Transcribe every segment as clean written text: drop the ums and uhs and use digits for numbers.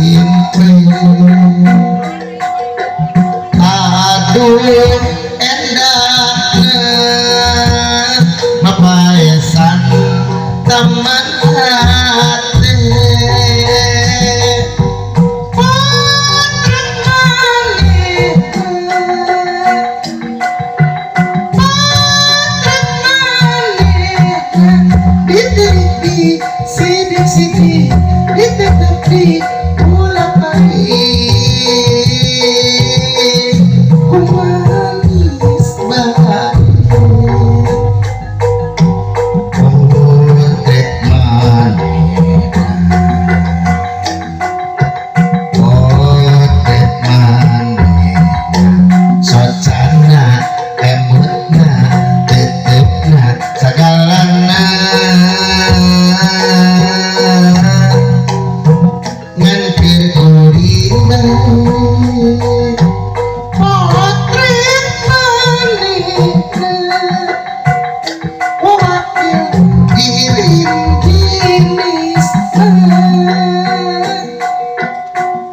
simpen. Aduh endahna mapaesan taman hati potret maneh ditepi sidik-sidik ditepi ulah pahit manis bahagia potret manehna potret manehna socana emutna tetepna sagalana ngan keur kuringan potret manehna wakil giring-girisna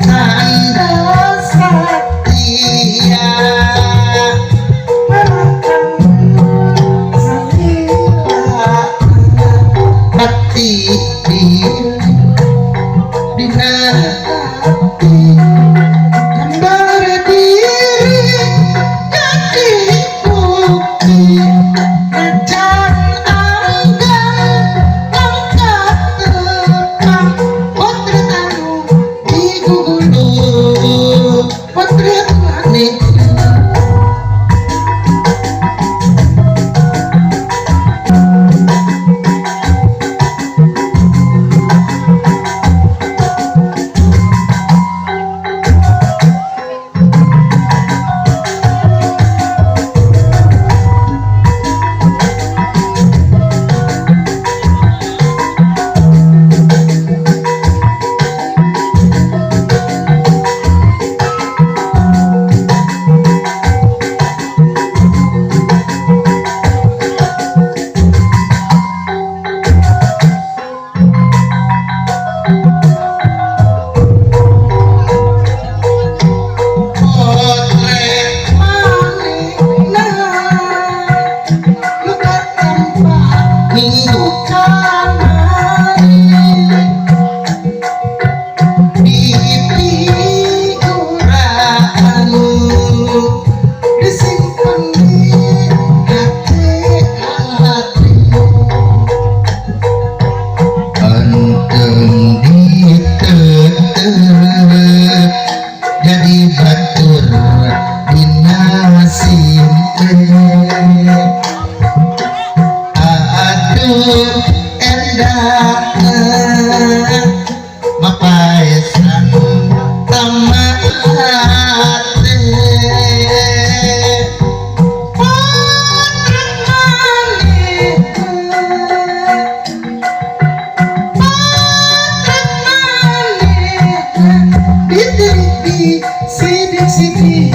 kanda satya bakti dina hati gambar diri jadi bukti ngajar anggan angkat tekang potret anu digugulung potret manehna. Jadi batur dina simpen. Aduh endahna mapaesan taman hati potret manehna potret manehna ditepi sidik-sidik